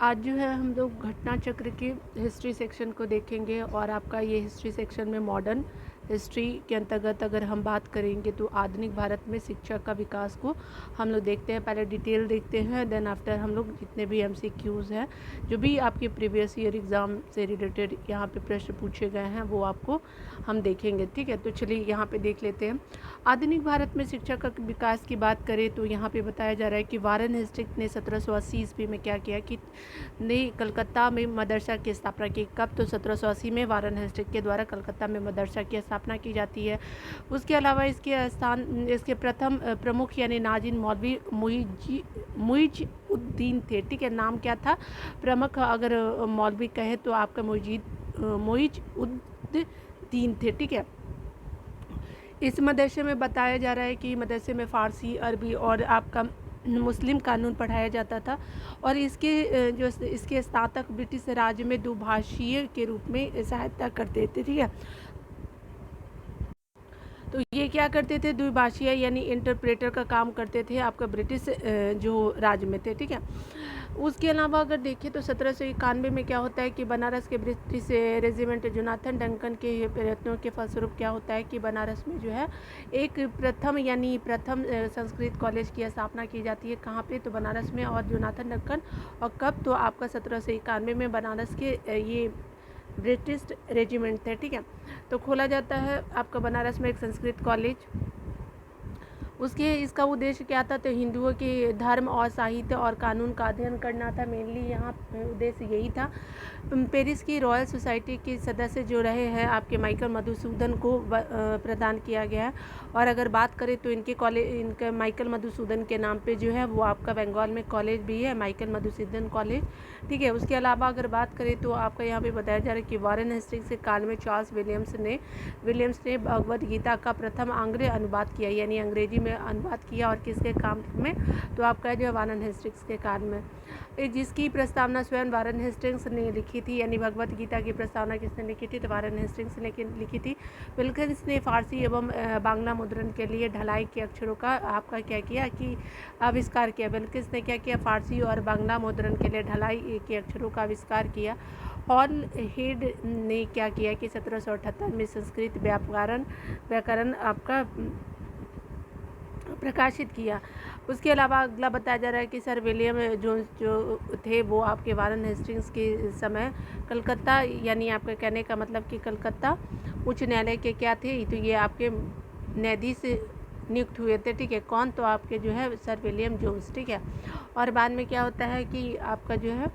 आज जो है हम लोग घटना चक्र के हिस्ट्री सेक्शन को देखेंगे और आपका ये हिस्ट्री सेक्शन में मॉडर्न हिस्ट्री के अंतर्गत अगर हम बात करेंगे तो आधुनिक भारत में शिक्षा का विकास को हम लोग देखते हैं। पहले डिटेल देखते हैं, देन आफ्टर हम लोग जितने भी MCQs हैं, जो भी आपके प्रीवियस ईयर एग्ज़ाम से रिलेटेड यहाँ पे प्रश्न पूछे गए हैं वो आपको हम देखेंगे। ठीक है, तो चलिए यहाँ पे देख लेते हैं। आधुनिक भारत में शिक्षा का विकास की बात करें तो यहाँ पे बताया जा रहा है कि वारन हेस्टिंग्स ने 1780 ईस्वी में क्या किया कि ने कलकत्ता में मदरसा की स्थापना की। कब? तो 1780 में वारन हेस्टिंग्स के द्वारा कलकत्ता में मदरसा की स्थापना की जाती है। उसके अलावा इसके प्रथम प्रमुख यानी नाजिन मौलवी मुइज उद्दीन थे। ठीक है, नाम क्या था प्रमुख? अगर मौलवी कहे तो आपका मुइज उद्दीन थे। ठीक है, इस मदरसे में बताया जा रहा है कि मदरसे में फ़ारसी, अरबी और आपका मुस्लिम कानून पढ़ाया जाता था और इसके स्नातक ब्रिटिश राज्य में दुभाषीय के रूप में सहायता करते थे। ठीक है, तो ये क्या करते थे? द्विभाषीय यानी इंटरप्रेटर का काम करते थे आपका ब्रिटिश जो राज्य में थे। ठीक है, उसके अलावा अगर देखें तो 1791 में क्या होता है कि बनारस के ब्रिटिश रेजिमेंट जोनाथन डंकन के प्रयत्नों के फलस्वरूप क्या होता है कि बनारस में जो है एक प्रथम संस्कृत कॉलेज की स्थापना की जाती है। कहाँ पे? तो बनारस में। और जोनाथन डंकन, और कब? तो आपका 1791 में बनारस के ये ब्रिटिश रेजिमेंट थे। ठीक है, तो खोला जाता है आपका बनारस में एक संस्कृत कॉलेज। इसका उद्देश्य क्या था? तो हिंदुओं के धर्म और साहित्य और कानून का अध्ययन करना था। मेनली यहाँ उद्देश्य यही था। पेरिस की रॉयल सोसाइटी के सदस्य जो रहे हैं आपके माइकल मधुसूदन को प्रदान किया गया है। और अगर बात करें तो इनका माइकल मधुसूदन के नाम पे जो है वो आपका बंगाल में कॉलेज भी है, माइकल मधुसूदन कॉलेज। ठीक है, उसके अलावा अगर बात करें तो आपका यहाँ पे बताया जा रहा है कि वारन हेस्टिंग्स के काल में चार्ल्स विलियम्स ने भगवद गीता का प्रथम आंग्रेजी अनुवाद किया, यानी अंग्रेजी में अनुवाद किया। और किसके काम में? तो आपका जो है वारन हेस्टिंग्स के काल में, जिसकी प्रस्तावना स्वयं वारन हेस्टिंग्स ने लिखी थी। यानी भगवत गीता की प्रस्तावना किसने लिखी थी? तो वारन हेस्टिंग्स ने लिखी थी। विल्किंस ने फारसी एवं बांग्ला मुद्रण के लिए ढलाई के अक्षरों का आपका क्या किया कि आविष्कार किया। विल्किंस ने क्या किया? फारसी और बांग्ला मुद्रण के लिए ढलाई के अक्षरों का आविष्कार किया। हॉर्न हेड ने क्या किया कि 1778 में संस्कृत व्याकरण आपका प्रकाशित किया। उसके अलावा अगला बताया जा रहा है कि सर विलियम जोन्स जो थे वो आपके वारन हेस्टिंग्स के समय कलकत्ता, यानी आपका कहने का मतलब कि कलकत्ता उच्च न्यायालय के क्या थे? तो ये आपके न्यायाधीश नियुक्त हुए थे। ठीक है, कौन? तो आपके जो है सर विलियम जोन्स। ठीक है, और बाद में क्या होता है कि आपका जो है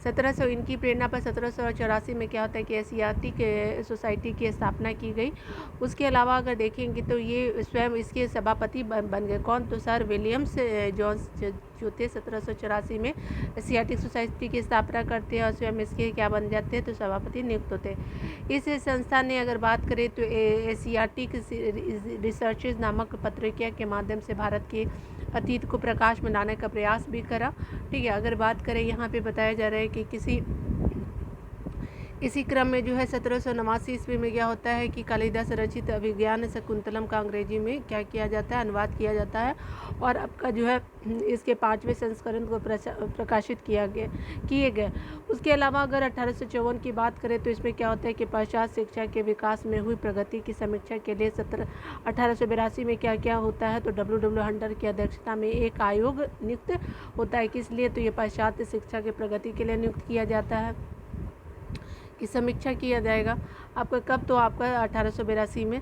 1700 इनकी प्रेरणा पर 1784 में क्या होता है कि एशियाटिक सोसाइटी की स्थापना की गई। उसके अलावा अगर देखेंगे तो ये स्वयं इसके सभापति बन गए। कौन? तो सर विलियम्स जॉन्स जो थे 1784 में एशियाटिक सोसाइटी की स्थापना करते हैं और स्वयं इसके क्या बन जाते हैं? तो सभापति नियुक्त होते हैं। इस संस्था ने अगर बात करें तो एशियाटिक रिसर्चेज नामक पत्रिका के माध्यम से भारत के अतीत को प्रकाश में लाने का प्रयास भी करा। ठीक है, अगर बात करें यहाँ पे बताया जा रहा है कि इसी क्रम में जो है 1789 ईस्वी में क्या होता है कि कालिदास रचित अभिज्ञान शकुंतलम का अंग्रेजी में क्या किया जाता है? अनुवाद किया जाता है। और आपका जो है इसके 5वें संस्करण को प्रकाशित किए गए। उसके अलावा अगर 1854 की बात करें तो इसमें क्या होता है कि पश्चात शिक्षा के विकास में हुई प्रगति की समीक्षा के लिए 1882 में क्या होता है? तो डब्ल्यू हंटर की अध्यक्षता में एक आयोग नियुक्त होता है। किस लिए? तो ये पश्चात शिक्षा की प्रगति के लिए नियुक्त किया जाता है, की समीक्षा किया जाएगा। आपका कब? तो आपका 1882 में।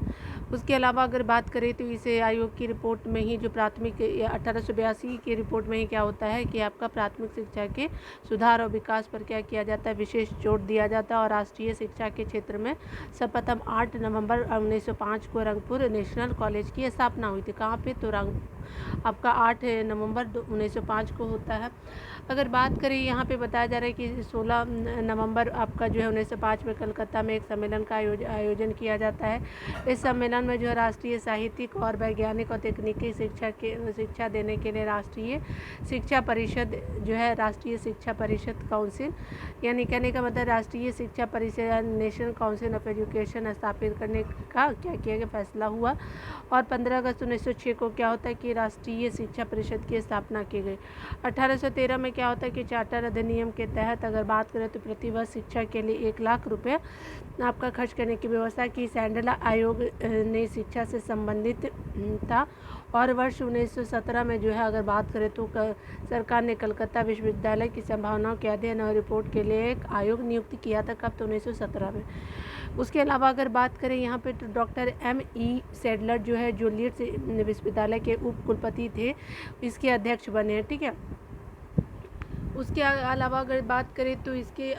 उसके अलावा अगर बात करें तो इसे आयोग की रिपोर्ट में ही जो प्राथमिक 1882 की रिपोर्ट में ही क्या होता है कि आपका प्राथमिक शिक्षा के सुधार और विकास पर क्या किया जाता है? विशेष जोर दिया जाता है। और राष्ट्रीय शिक्षा के क्षेत्र में सर्वप्रथम 8 नवंबर 1905 को रंगपुर नेशनल कॉलेज की स्थापना हुई थी। कहाँ पे? तो आपका 8 नवंबर 1905 को होता है। अगर बात करें यहाँ पे बताया जा रहा है कि 16 नवंबर आपका जो है 1905 में कलकत्ता में एक सम्मेलन का आयोजन किया जाता है। इस सम्मेलन में जो है राष्ट्रीय साहित्यिक और वैज्ञानिक और तकनीकी शिक्षा देने के लिए राष्ट्रीय शिक्षा परिषद काउंसिल, यानी कहने का मतलब राष्ट्रीय शिक्षा परिषद नेशनल काउंसिल ऑफ एजुकेशन स्थापित करने का क्या किया गया? फैसला हुआ। और 15 अगस्त 1906 को क्या होता है कि राष्ट्रीय शिक्षा परिषद की स्थापना की गई। 1813 में क्या होता है कि चार्टर अधिनियम के तहत अगर बात करें तो प्रतिवर्ष शिक्षा के लिए 1 लाख रुपये आपका खर्च करने की व्यवस्था की। सैंडल आयोग ने शिक्षा से संबंधित था। और वर्ष 1917 में जो है अगर बात करें तो सरकार ने कलकत्ता विश्वविद्यालय की संभावनाओं के अध्ययन और रिपोर्ट के लिए एक आयोग नियुक्त किया था। कब? तो 1917 में। उसके अलावा अगर बात करें यहाँ पे तो डॉक्टर M.E. सैडलर जो है, जो लीड्स विश्वविद्यालय के उप कुलपति थे, इसके अध्यक्ष बने हैं। ठीक है। उसके अलावा अगर बात करें तो इसके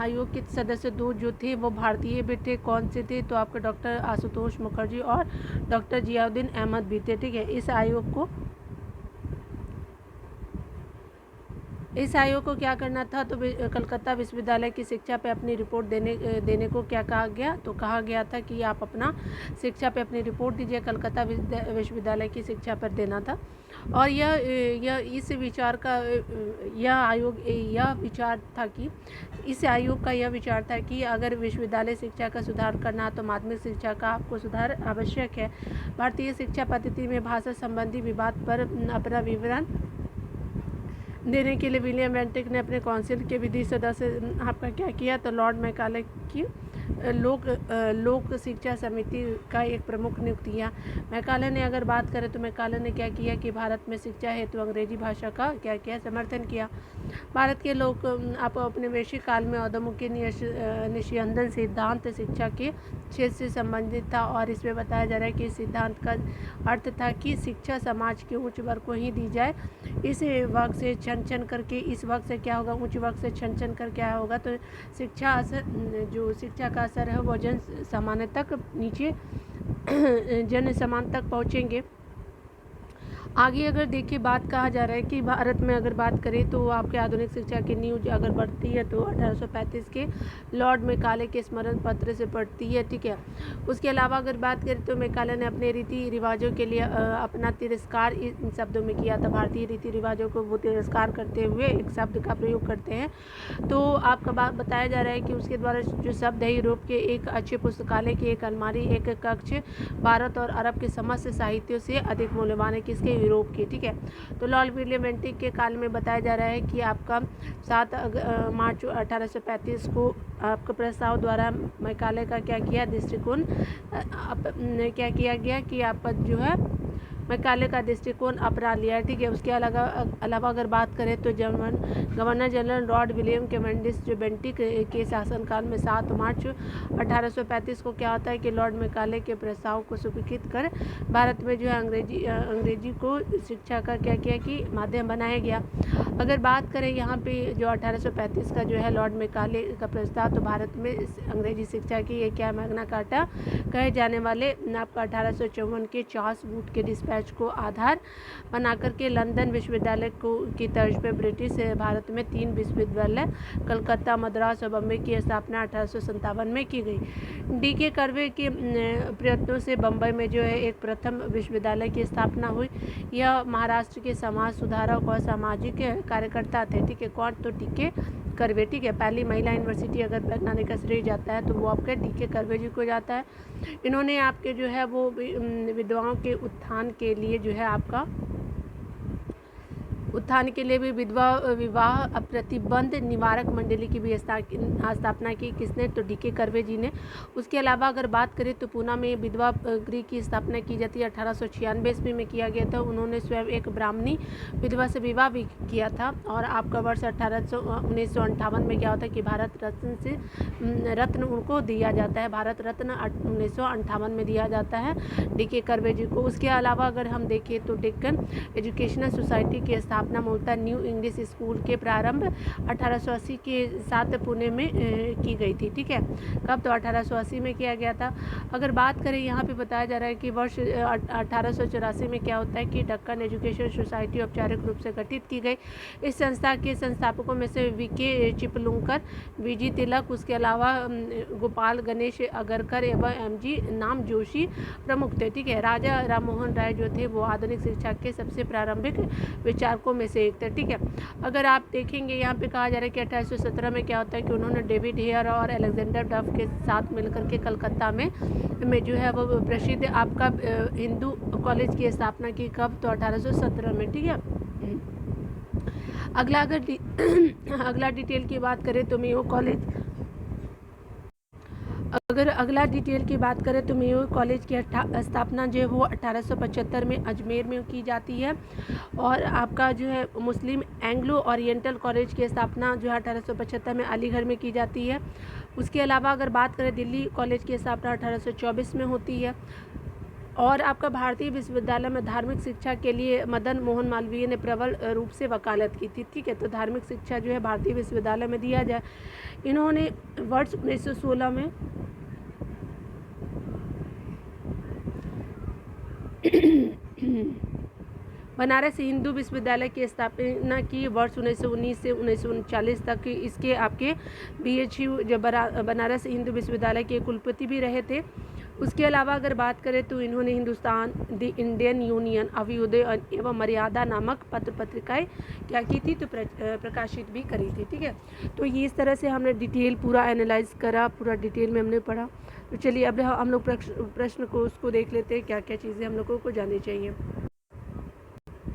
आयोग के सदस्य 2 जो थे वो भारतीय भी थे। कौन से थे? तो आपका डॉक्टर आशुतोष मुखर्जी और डॉक्टर जियाउद्दीन अहमद भी थे। ठीक है। इस आयोग को क्या करना था? तो कलकत्ता विश्वविद्यालय की शिक्षा पे अपनी रिपोर्ट देने को क्या कहा गया? तो कहा गया था कि आप अपना शिक्षा पे अपनी रिपोर्ट दीजिए, कलकत्ता विश्वविद्यालय की शिक्षा पर देना था। और इस विचार का यह विचार था कि इस आयोग का यह विचार था कि अगर विश्वविद्यालय शिक्षा का सुधार करना तो माध्यमिक शिक्षा का आपको सुधार आवश्यक है। भारतीय शिक्षा पद्धति में भाषा संबंधी विवाद पर अपना विवरण देने के लिए विलियम बेंटिक ने अपने काउंसिल के विधि सदस्य आपका क्या किया? तो लॉर्ड मैकाले की लोक शिक्षा समिति का एक प्रमुख नियुक्त किया। मैकाले ने अगर बात करें तो मैकाले ने क्या किया कि भारत में शिक्षा हेतु अंग्रेजी भाषा का क्या किया? समर्थन किया। भारत के लोग आप अपने वैश्विक काल में अधोमुखी निस्यंदन सिद्धांत शिक्षा के क्षेत्र से संबंधित था और इसमें बताया जा रहा है कि इस सिद्धांत का अर्थ था कि शिक्षा समाज के उच्च वर्ग को ही दी जाए। इस वर्ग से छन करके इस वर्ग से क्या होगा? उच्च वर्ग से छन कर क्या होगा? तो शिक्षा का असर है वो जन सामान्य तक नीचे जन समान तक पहुँचेंगे। आगे अगर देखिए बात कहा जा रहा है कि भारत में अगर बात करें तो आपके आधुनिक शिक्षा की नींव अगर बढ़ती है तो 1835 के लॉर्ड मैकाले के स्मरण पत्र से पड़ती है। ठीक है। उसके अलावा अगर बात करें तो मैकाले ने अपने रीति रिवाजों के लिए अपना तिरस्कार इन शब्दों में किया था। भारतीय रीति रिवाजों को वो तिरस्कार करते हुए एक शब्द का प्रयोग करते हैं। तो आपका बात बताया जा रहा है कि उसके द्वारा जो शब्द है यूरोप के एक अच्छे पुस्तकालय की एक अलमारी, एक कक्ष, भारत और अरब के समस्त साहित्यों से अधिक मूल्यवान है। किसके? यूरोप की। ठीक है। तो लॉर्ड विलियम बेंटिक के काल में बताया जा रहा है कि आपका 7 मार्च 1835 को आपका प्रस्ताव द्वारा मैकाले का क्या किया? दृष्टिकोण क्या किया गया कि आप जो है मैकाले का दृष्टिकोण अपना लिया। ठीक है। उसके अलावा अगर बात करें तो governor general Lord William Cavendish जो बेंटिक के शासनकाल में 7 मार्च 1835 को क्या होता है कि लॉर्ड मैकाले के प्रस्ताव को स्वीकृत कर भारत में जो है अंग्रेजी को शिक्षा का क्या किया कि माध्यम बनाया गया। अगर बात करें यहाँ पे जो 1835 का जो है लॉर्ड मैकाले का प्रस्ताव, तो भारत में अंग्रेजी शिक्षा की ये क्या मैग्ना कार्टा कहे जाने वाले आपका 1854 के चार्ल्स वुड के डिस्पैच को आधार बनाकर के लंदन विश्वविद्यालय की तर्ज पर ब्रिटिश भारत में 3 विश्वविद्यालय कलकत्ता, मद्रास और बम्बई की स्थापना 1857 में की गई। D.K. कर्वे के प्रयत्नों से बम्बई में जो है एक प्रथम विश्वविद्यालय की स्थापना हुई। यह महाराष्ट्र के समाज सुधारक और सामाजिक कार्यकर्ता थे। ठीक है। कौन? तो D.K. कर्वे। ठीक है। पहली महिला यूनिवर्सिटी अगर बनाने का श्रेय जाता है तो वो आपके D.K. कर्वे जी को जाता है। इन्होंने आपके जो है वो विधवाओं के उत्थान के लिए जो है आपका उत्थान के लिए भी विधवा विवाह प्रतिबंध निवारक मंडली की भी स्थापना की। किसने? तो D.K. कर्वे जी ने। उसके अलावा अगर बात करें तो पूना में विधवा गृह की स्थापना की जाती है। 1896 ईस्वी में किया गया था। उन्होंने स्वयं एक ब्राह्मणी विधवा से विवाह भी किया था। और आपका वर्ष 1958 में क्या होता है कि भारत रत्न उनको दिया जाता है। भारत रत्न 1958 में दिया जाता है D.K. कर्वे जी को। उसके अलावा अगर हम देखें तो डेक्कन एजुकेशनल सोसाइटी की स्थापना मूलतः न्यू इंग्लिश स्कूल के प्रारंभ 1880 के साथ पुणे में की गई थी। ठीक है। कब? तो 1880 में किया गया था। अगर बात करें यहाँ पे बताया जा रहा है कि वर्ष 1884 में क्या होता है कि डेक्कन एजुकेशन सोसाइटी औपचारिक रूप से गठित की गई। इस संस्था के संस्थापकों में से V.K. चिपलुंकर, V.G. तिलक, उसके अलावा गोपाल गणेश अगरकर एवं M.G. नाम जोशी प्रमुख थे। ठीक है। राजा राममोहन राय जो थे वो आधुनिक शिक्षा के सबसे प्रारंभिक विचारकों प्रमुखों में से एक थे, ठीक है। अगर आप देखेंगे यहाँ पे कहा जा रहा है कि 1817 में क्या होता है कि उन्होंने डेविड हेयर और अलेक्जेंडर डफ के साथ मिलकर के कलकत्ता में जो है वो प्रसिद्ध आपका हिंदू कॉलेज की स्थापना की। कब? तो 1817 में, ठीक है। अगला अगला डिटेल की बात करें तो मेयो कॉलेज, अगर अगला डिटेल की बात करें तो मेयो कॉलेज की स्थापना जो है वो 1875 में अजमेर में की जाती है। और आपका जो है मुस्लिम एंग्लो ओरिएंटल कॉलेज की स्थापना जो है 1875 में अलीगढ़ में की जाती है। उसके अलावा अगर बात करें दिल्ली कॉलेज की स्थापना 1824 में होती है। और आपका भारतीय विश्वविद्यालय में धार्मिक शिक्षा के लिए मदन मोहन मालवीय ने प्रबल रूप से वकालत की थी, ठीक है। तो धार्मिक शिक्षा जो है भारतीय विश्वविद्यालय में दिया जाए। इन्होंने वर्ष 1916 में बनारस हिंदू विश्वविद्यालय की स्थापना की। वर्ष 1919 से 1939 तक इसके आपके BHU जो बनारस हिंदू विश्वविद्यालय के कुलपति भी रहे थे। उसके अलावा अगर बात करें तो इन्होंने Hindustan the Indian union Abhyudaya एवं मर्यादा नामक पत्र पत्रिकाएँ क्या की थी, तो प्रकाशित भी करी थी, ठीक है। तो ये इस तरह से हमने डिटेल पूरा एनालाइज करा, पूरा डिटेल में हमने पढ़ा। तो चलिए अब हम लोग प्रश्न को उसको देख लेते हैं, क्या क्या चीज़ें हम लोगों को जाननी चाहिए।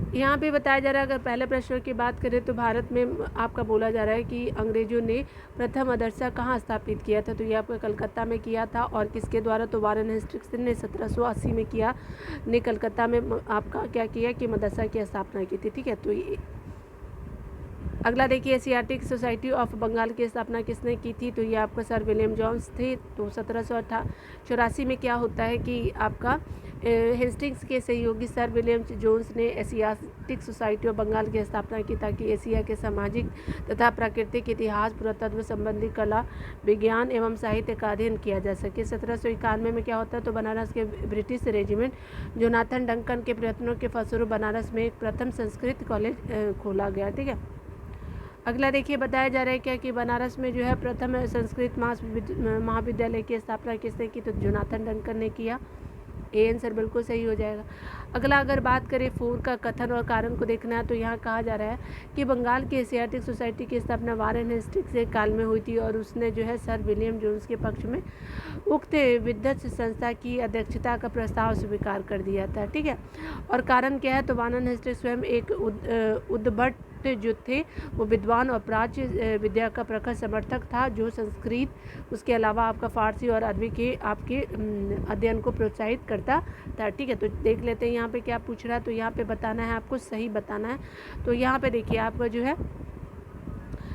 यहाँ पे बताया जा रहा है, अगर पहले प्रश्न की बात करें तो भारत में आपका बोला जा रहा है कि अंग्रेजों ने प्रथम मदरसा कहाँ स्थापित किया था, तो ये आपका कलकत्ता में किया था। और किसके द्वारा, तो वारेन हेस्टिंग्स ने 1780 में किया, ने कलकत्ता में आपका क्या किया कि मदरसा की स्थापना की थी, ठीक है। तो ये अगला देखिए, एशियाटिक सोसाइटी ऑफ बंगाल की स्थापना किसने की थी, तो ये आपका सर विलियम जोन्स थे। तो 1784 में क्या होता है कि आपका हेस्टिंग्स के सहयोगी सर विलियम जोन्स ने एशियाटिक सोसाइटी ऑफ बंगाल की स्थापना की, ताकि एशिया के सामाजिक तथा प्राकृतिक इतिहास, पुरातत्व संबंधी कला, विज्ञान एवं साहित्य का अध्ययन किया जा सके। 1791 में क्या होता है, तो बनारस के ब्रिटिश रेजिमेंट जोनाथन डंकन के प्रयत्नों के फलस्वरूप बनारस में एक प्रथम संस्कृत कॉलेज खोला गया, ठीक है। अगला देखिए, बताया जा रहा है क्या कि बनारस में जो है प्रथम संस्कृत महाविद्यालय की स्थापना किसने की, तो जोनाथन डंकन ने किया। ए आंसर बिल्कुल सही हो जाएगा। अगला अगर बात करें 4 का कथन और कारण को देखना है, तो यहाँ कहा जा रहा है कि बंगाल की एशियाटिक सोसाइटी की स्थापना वारेन हेस्टिंग्स के काल में हुई थी और उसने जो है सर विलियम जोन्स के पक्ष में उक्त विद्वत संस्था की अध्यक्षता का प्रस्ताव स्वीकार कर दिया था, ठीक है। और कारण क्या है, तो वारेन हेस्टिंग्स स्वयं एक उद्भट जो थे वो विद्वान और प्राच्य विद्या का प्रखर समर्थक था, जो संस्कृत उसके अलावा आपका फारसी और अरबी के आपके अध्ययन को प्रोत्साहित करता था, ठीक है। तो देख लेते हैं यहाँ पे क्या पूछ रहा है, तो यहाँ पे बताना है आपको, सही बताना है। तो यहाँ पे देखिए आपका जो है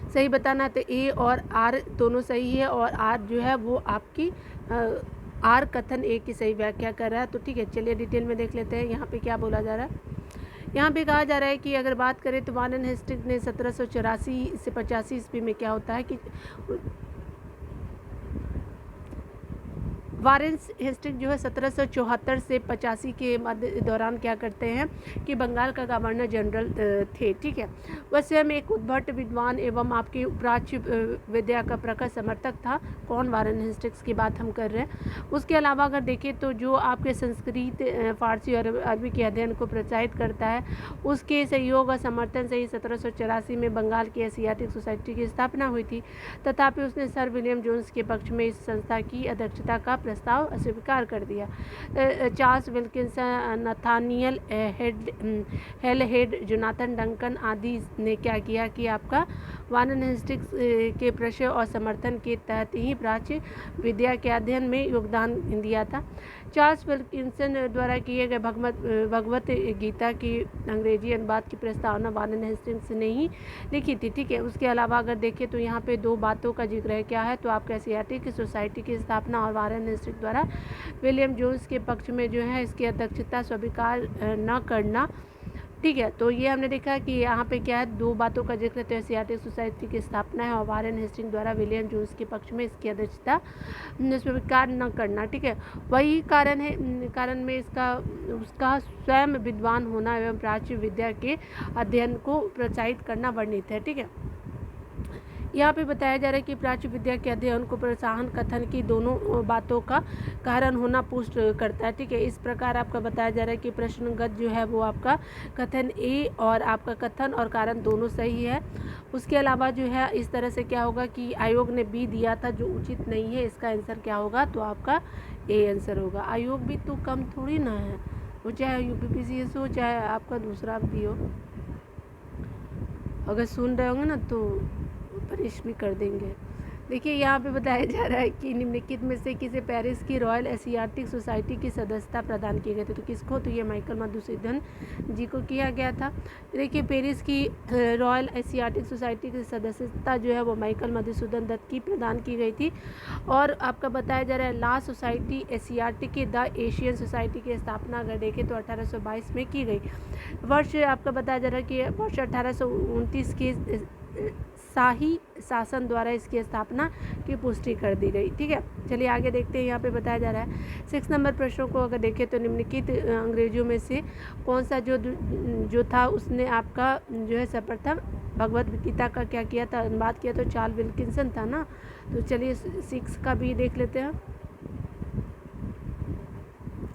सही बताना है, तो ए और आर दोनों सही है, और आर जो है वो आपकी आर कथन ए की सही व्याख्या कर रहा है। तो ठीक है, चलिए डिटेल में देख लेते हैं यहाँ पे क्या बोला जा रहा है। यहाँ पे कहा जा रहा है कि अगर बात करें तो वारेन हेस्टिंग्स ने 1784 से 85 ईस्वी में क्या होता है कि वारेन हेस्टिंग्स जो है 1774 से 85 के मध्य दौरान क्या करते हैं कि बंगाल का गवर्नर जनरल थे, ठीक है। वह स्वयं एक उद्भट विद्वान एवं आपके प्राच्य विद्या का प्रखर समर्थक था। कौन? वारेन हेस्टिंग्स की बात हम कर रहे हैं। उसके अलावा अगर देखें तो जो आपके संस्कृत, फारसी और अरबी के अध्ययन को प्रोत्साहित करता है, उसके सहयोग और समर्थन से ही 1784 में बंगाल की एशियाटिक सोसाइटी की स्थापना हुई थी। तथापि उसने सर विलियम जोन्स के पक्ष में इस संस्था की अध्यक्षता का प्रस्ताव अस्वीकार कर दिया। Charles Wilkinson, Nathaniel head, Jonathan Duncan आदि ने क्या किया कि आपका वारेन हेस्टिंग्स के प्रश्न और समर्थन के तहत ही प्राच्य विद्या के अध्ययन में योगदान दिया था। चार्ल्स विल्किंसन द्वारा किए गए भगवत गीता की अंग्रेजी अनुवाद की प्रस्तावना वारेन हेस्टिंग्स ने ही लिखी थी, ठीक है। उसके अलावा अगर देखें तो यहाँ पे 2 बातों का जिक्र है, क्या है, तो आपके एशियाटिक सोसाइटी की स्थापना और वारेन हेस्टिंग्स द्वारा विलियम जोन्स के पक्ष में जो है इसकी अध्यक्षता स्वीकार न करना, ठीक है। तो ये हमने देखा कि यहाँ पे क्या है, 2 बातों का जिक्र, तो एशियाटिक सोसाइटी की स्थापना है और वारेन हेस्टिंग्स द्वारा विलियम जोन्स के पक्ष में इसकी अध्यक्षता स्वीकार न करना, ठीक है। वही कारण है, कारण में उसका स्वयं विद्वान होना एवं प्राच्य विद्या के अध्ययन को प्रोत्साहित करना वर्णित है, ठीक है। यहाँ पे बताया जा रहा है कि प्राच्य विद्या के अध्ययन को प्रोत्साहन कथन की दोनों बातों का कारण होना पुष्ट करता है। ठीक है, इस प्रकार आपका बताया जा रहा है कि प्रश्नगत जो है वो आपका कथन ए और आपका कथन और कारण दोनों सही है। उसके अलावा जो है इस तरह से क्या होगा कि आयोग ने बी दिया था जो उचित नहीं है, इसका आंसर क्या होगा, तो आपका ए आंसर होगा। आयोग भी तो कम थोड़ी ना है, वो चाहे यूपीपीसीएस हो चाहे आपका दूसरा भी हो, अगर सुन रहे होंगे ना तो पनिश भी कर देंगे। देखिए यहाँ पे बताया जा रहा है कि निम्नलिखित में से किसे पेरिस की रॉयल एशियाटिक सोसाइटी की सदस्यता प्रदान की गई थी, तो किसको, तो ये माइकल मधुसूदन जी को किया गया था। देखिए पेरिस की रॉयल एशियाटिक सोसाइटी की सदस्यता जो है वो माइकल मधुसूदन दत्त की प्रदान की गई थी। और आपका बताया जा रहा है ला सोसाइटी एशियाटिक की द एशियन सोसाइटी की स्थापना अगर देखें तो 1822 में की गई। वर्ष आपका बताया जा रहा है कि वर्ष 1829 के शाही शासन द्वारा इसकी स्थापना की पुष्टि कर दी गई। ठीक है, चलिए आगे देखते हैं। यहाँ पे बताया जा रहा है 6 नंबर प्रश्नों को अगर देखें तो निम्नलिखित अंग्रेजों में से कौन सा जो था उसने आपका जो है सर्वप्रथम भगवत गीता का क्या किया था, अनुवाद किया, तो चार्ल्स विल्किंसन था ना। तो चलिए 6 का भी देख लेते हैं।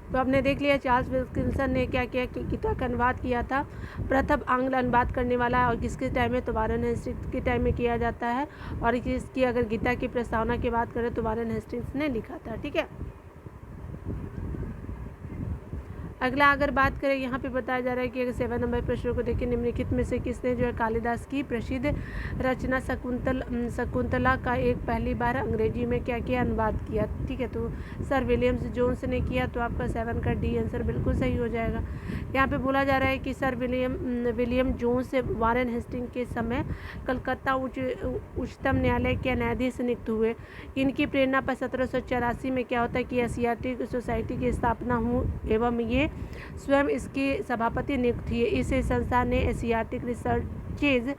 तो आपने देख लिया चार्ल्स विल्किंसन ने क्या किया कि गीता का अनुवाद किया था। प्रथम आंग्ल अनुवाद करने वाला और किसके टाइम में, तो वारेन हेस्टिंग्स के टाइम में किया जाता है। और इसकी अगर गीता की प्रस्तावना की बात करें तो वारेन हेस्टिंग्स ने लिखा था। ठीक है, अगला अगर बात करें यहाँ पे बताया जा रहा है कि अगर 7 नंबर प्रश्नों को देखिए, निम्नलिखित में से किसने जो है कालिदास की प्रसिद्ध रचना शकुंतला का एक पहली बार अंग्रेजी में क्या किया, अनुवाद किया। ठीक है, तो सर विलियम्स जोन्स ने किया, तो आपका 7 का डी आंसर बिल्कुल सही हो जाएगा। यहाँ पे बोला जा रहा है कि sir William Jones Warren Hastings के समय कलकत्ता उच्चतम न्यायालय के न्यायाधीश नियुक्त हुए। इनकी प्रेरणा पर 1784 में क्या होता है कि एशियाटिक सोसाइटी की स्थापना हुई एवं ये स्वयं इसके सभापति नियुक्त हुए। इस संस्था ने एशियाटिक रिसर्चेज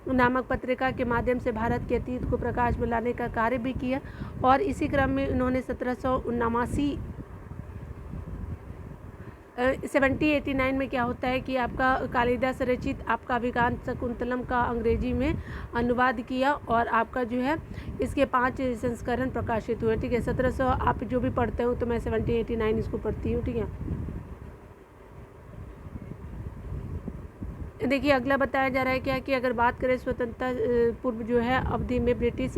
नामक पत्रिका के माध्यम से भारत के अतीत को प्रकाश में लाने का कार्य भी किया। और इसी क्रम में उन्होंने 1789 में क्या होता है कि आपका कालिदास रचित आपका अभिज्ञान शकुंतलम का अंग्रेजी में अनुवाद किया और आपका जो है इसके 5 संस्करण प्रकाशित हुए। ठीक है, 1700 आप जो भी पढ़ते हो तो मैं 1789 इसको पढ़ती हूँ। ठीक है, देखिए अगला बताया जा रहा है क्या कि अगर बात करें स्वतंत्रता पूर्व जो है अवधि में ब्रिटिश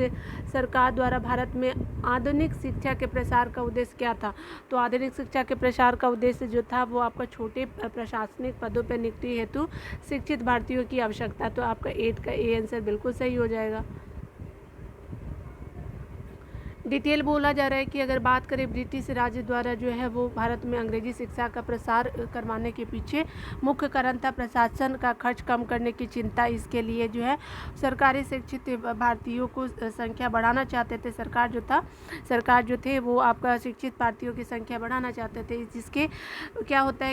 सरकार द्वारा भारत में आधुनिक शिक्षा के प्रसार का उद्देश्य क्या था, तो आधुनिक शिक्षा के प्रसार का उद्देश्य जो था वो आपका छोटे प्रशासनिक पदों पर नियुक्ति हेतु शिक्षित भारतीयों की आवश्यकता। तो आपका 8 का ए आंसर बिल्कुल सही हो जाएगा। डिटेल बोला जा रहा है कि अगर बात करें ब्रिटिश राज्य द्वारा जो है वो भारत में अंग्रेजी शिक्षा का प्रसार करवाने के पीछे मुख्य कारण था प्रशासन का खर्च कम करने की चिंता। इसके लिए जो है सरकारी शिक्षित भारतीयों को संख्या बढ़ाना चाहते थे। सरकार जो थे वो आपका शिक्षित भारतीयों की संख्या बढ़ाना चाहते थे, जिससे क्या होता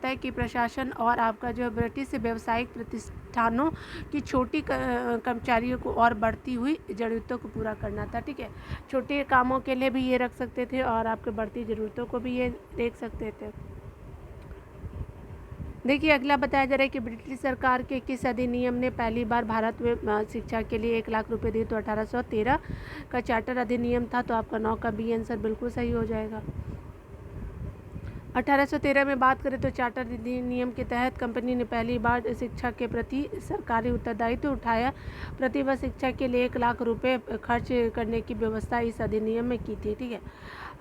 है कि प्रशासन और आपका जो ब्रिटिश व्यावसायिक प्रतिष्ठानों की छोटी कर्मचारियों को और बढ़ती हुई ज़रूरतों को पूरा करना था। ठीक है, छोटे कामों के लिए भी ये रख सकते थे और आपके बढ़ती ज़रूरतों को भी ये देख सकते थे। देखिए अगला बताया जा रहा है कि ब्रिटिश सरकार के किस अधिनियम ने पहली बार भारत में शिक्षा के लिए 1 लाख रुपए दिए, तो 1813 का चार्टर अधिनियम था। तो आपका 9 का बी आंसर बिल्कुल सही हो जाएगा। 1813 में बात करें तो चार्टर अधिनियम के तहत कंपनी ने पहली बार शिक्षा के प्रति सरकारी उत्तरदायित्व उठाया। प्रतिवर्ष शिक्षा के लिए 1 लाख रुपए खर्च करने की व्यवस्था इस अधिनियम में की थी। ठीक है,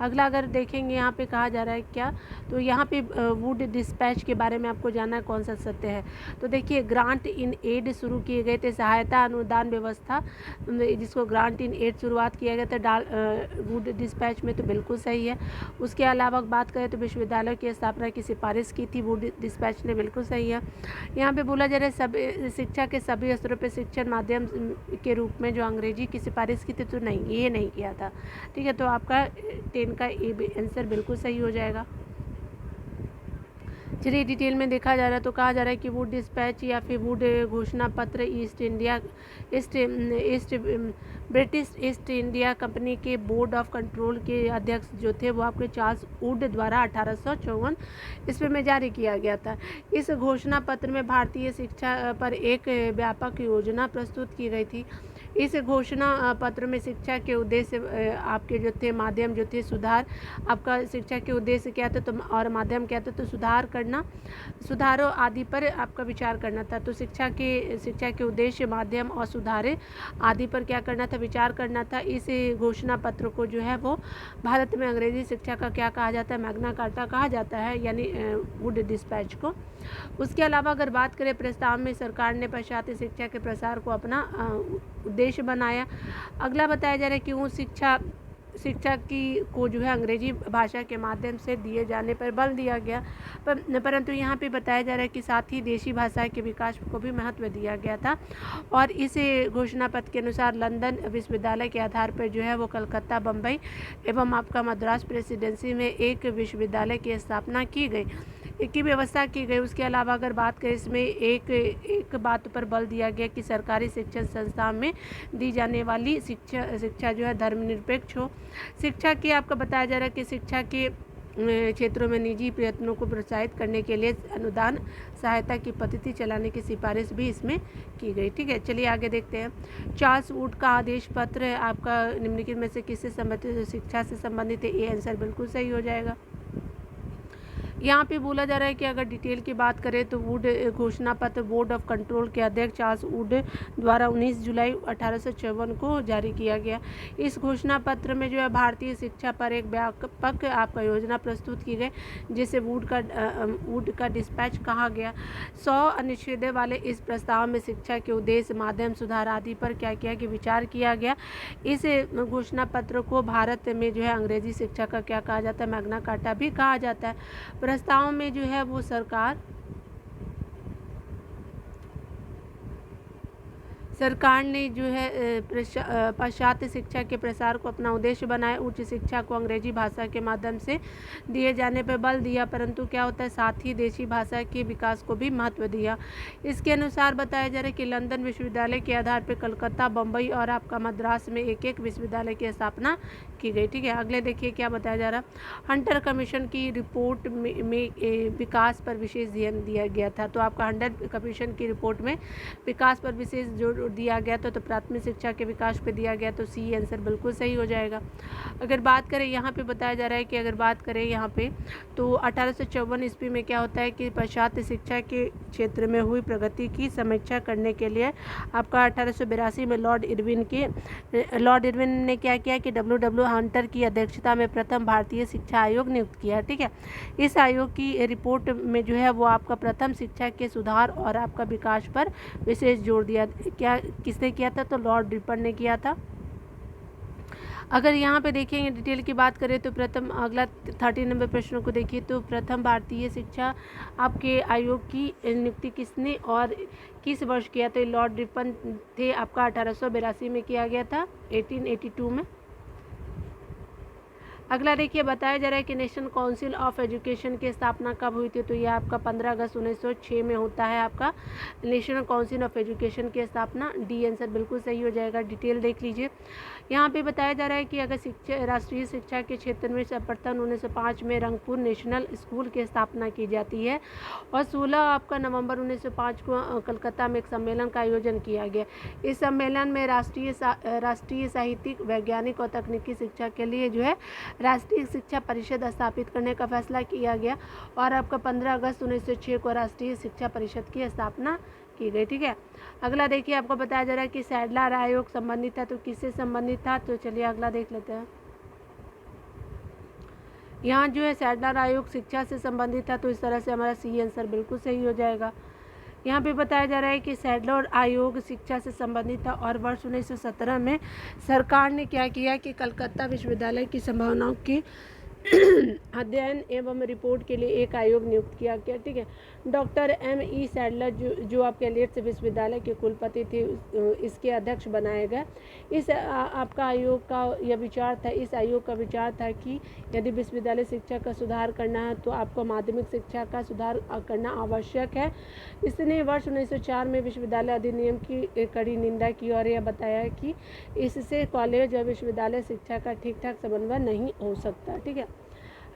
अगला अगर देखेंगे यहाँ पे कहा जा रहा है क्या, तो यहाँ पे वुड डिस्पैच के बारे में आपको जानना है कौन सा सत्य है। तो देखिए ग्रांट इन एड शुरू किए गए थे, सहायता अनुदान व्यवस्था जिसको ग्रांट इन एड शुरुआत किया गया था वुड डिस्पैच में, तो बिल्कुल सही है। उसके अलावा बात करें तो विश्वविद्यालय की स्थापना की सिफारिश की थी वुड डिस्पैच ने, बिल्कुल सही है। यहाँ पे बोला जा रहा है सब शिक्षा के सभी स्तरों पर शिक्षण माध्यम के रूप में जो अंग्रेजी की सिफारिश की थी, तो नहीं, ये नहीं किया था। ठीक है, तो आपका 10 का ए आंसर बिल्कुल सही हो जाएगा। चलिए डिटेल में देखा जा रहा है तो कहा जा रहा है कि वुड डिस्पैच या फिर वुड घोषणा पत्र east British east India company के बोर्ड ऑफ कंट्रोल के अध्यक्ष जो थे वो आपके चार्ल्स वुड द्वारा 1854 ईस्वी में जारी किया गया था। इस घोषणा पत्र में भारतीय शिक्षा पर एक व्यापक योजना प्रस्तुत की गई थी। इस घोषणा पत्र में शिक्षा के उद्देश्य आपके जो थे माध्यम जो थे सुधार, आपका शिक्षा के उद्देश्य क्या थे तो और माध्यम क्या थे तो सुधारों आदि पर आपका विचार करना था। तो शिक्षा के उद्देश्य माध्यम और सुधारे आदि पर क्या करना था, विचार करना था। इस घोषणा पत्र को जो है वो भारत में अंग्रेजी शिक्षा का क्या कहा जाता है, मैग्ना कार्टा कहा जाता है, यानी वुड डिस्पैच को। उसके अलावा अगर बात करें प्रस्ताव में सरकार ने पाश्चात्य शिक्षा के प्रसार को अपना उद्देश्य बनाया। अगला बताया जा रहा है कि वो शिक्षा को जो है अंग्रेजी भाषा के माध्यम से दिए जाने पर बल दिया गया, परंतु यहाँ पे बताया जा रहा है कि साथ ही देशी भाषा के विकास को भी महत्व दिया गया था। और इस घोषणा पत्र के अनुसार लंदन विश्वविद्यालय के आधार पर जो है वो कलकत्ता, बम्बई एवं आपका मद्रास प्रेसिडेंसी में एक विश्वविद्यालय की स्थापना की व्यवस्था की गई। उसके अलावा अगर बात करें इसमें एक बात पर बल दिया गया कि सरकारी शिक्षण संस्थान में दी जाने वाली शिक्षा जो है धर्मनिरपेक्ष हो। शिक्षा की आपका बताया जा रहा है कि शिक्षा के क्षेत्रों में निजी प्रयत्नों को प्रोत्साहित करने के लिए अनुदान सहायता की पद्धति चलाने की सिफारिश भी इसमें की गई। ठीक है, चलिए आगे देखते हैं। चार्ल्स वुड का आदेश पत्र आपका निम्नलिखित में से किससे संबंधित, शिक्षा से संबंधित है। ये आंसर बिल्कुल सही हो जाएगा। यहाँ पे बोला जा रहा है कि अगर डिटेल की बात करें तो वुड घोषणा पत्र बोर्ड ऑफ कंट्रोल के अध्यक्ष चार्ल्स वुड द्वारा 19 जुलाई 1854 को जारी किया गया। इस घोषणा पत्र में जो है भारतीय शिक्षा पर एक व्यापक आपका योजना प्रस्तुत की गई, जिसे वुड का डिस्पैच कहा गया। 100 अनुच्छेदों वाले इस प्रस्ताव में शिक्षा के उद्देश्य, माध्यम, सुधार आदि पर क्या किया कि विचार किया गया। इस घोषणा पत्र को भारत में जो है अंग्रेजी शिक्षा का क्या कहा जाता है, मैग्ना कार्टा भी कहा जाता है। प्रस्ताव में जो है वो सरकार ने जो है पाश्चात्य शिक्षा के प्रसार को अपना उद्देश्य बनाया। उच्च शिक्षा को अंग्रेजी भाषा के माध्यम से दिए जाने पर बल दिया, परंतु क्या होता है साथ ही देशी भाषा के विकास को भी महत्व दिया। इसके अनुसार बताया जा रहा है कि लंदन विश्वविद्यालय के आधार पर कलकत्ता, बम्बई और आपका मद्रास में एक विश्वविद्यालय की स्थापना की गई। ठीक है, अगले देखिए क्या बताया जा रहा है। हंटर कमीशन की रिपोर्ट में विकास पर विशेष ध्यान दिया गया था। तो आपका हंटर कमीशन की रिपोर्ट में विकास पर विशेष जोर दिया गया तो प्राथमिक शिक्षा के विकास पे दिया गया, तो सी आंसर बिल्कुल सही हो जाएगा। अगर बात करें यहाँ पे बताया जा रहा है कि अगर बात करें यहाँ पे तो 1854 ईस्वी में क्या होता है कि पाश्चात्य शिक्षा के क्षेत्र में हुई प्रगति की समीक्षा करने के लिए आपका 1882 में लॉर्ड इरविन ने क्या किया कि डब्ल्यू हंटर की अध्यक्षता में प्रथम भारतीय शिक्षा आयोग नियुक्त किया। ठीक है, इस आयोग की रिपोर्ट में जो है वो आपका प्रथम शिक्षा के सुधार और आपका विकास पर विशेष जोर दिया। किसने किया था तो लॉर्ड रिपन ने किया था। अगर यहाँ पे देखेंगे डिटेल की बात करें तो प्रथम अगला 30 नंबर प्रश्नों को देखिए तो प्रथम भारतीय शिक्षा आपके आयोग की नियुक्ति किसने और किस वर्ष किया, तो लॉर्ड रिपन थे। आपका 1882 में किया गया था, 1882 में। अगला देखिए बताया जा रहा है कि नेशनल काउंसिल ऑफ एजुकेशन की स्थापना कब हुई थी, तो ये आपका 15 अगस्त 1906 में होता है आपका नेशनल काउंसिल ऑफ एजुकेशन की स्थापना। डी आंसर बिल्कुल सही हो जाएगा। डिटेल देख लीजिए। यहाँ पे बताया जा रहा है कि अगर राष्ट्रीय शिक्षा के क्षेत्र में सर्वप्रथम 1905 में रंगपुर नेशनल स्कूल की स्थापना की जाती है और 16 आपका नवंबर 1905 को कलकत्ता में एक सम्मेलन का आयोजन किया गया। इस सम्मेलन में राष्ट्रीय साहित्यिक, वैज्ञानिक और तकनीकी शिक्षा के लिए जो है राष्ट्रीय शिक्षा परिषद स्थापित करने का फैसला किया गया और आपका 15 अगस्त 1906 को राष्ट्रीय शिक्षा परिषद की स्थापना की गई। ठीक है, अगला देखिए आपको बताया जा रहा है कि सैडलर आयोग संबंधित था, तो किससे संबंधित था, तो चलिए अगला देख लेते हैं। यहाँ जो है सैडलर आयोग शिक्षा से संबंधित था, तो इस तरह से हमारा सी आंसर बिल्कुल सही हो जाएगा। यहाँ पे बताया जा रहा है कि सैडलर आयोग शिक्षा से संबंधित था और वर्ष 1917 में सरकार ने क्या किया कि कलकत्ता विश्वविद्यालय की संभावनाओं की अध्ययन एवं रिपोर्ट के लिए एक आयोग नियुक्त किया गया। ठीक है, डॉक्टर M.E. सैडलर जो आप कैलियट्स विश्वविद्यालय के कुलपति थे इसके अध्यक्ष बनाए गए। इस आपका आयोग का यह विचार था, इस आयोग का विचार था कि यदि विश्वविद्यालय शिक्षा का सुधार करना है तो आपको माध्यमिक शिक्षा का सुधार करना आवश्यक है। इसने वर्ष 1904 में विश्वविद्यालय अधिनियम की कड़ी निंदा की और यह बताया कि इससे कॉलेज और विश्वविद्यालय शिक्षा का ठीक ठाक समन्वय नहीं हो सकता। ठीक है,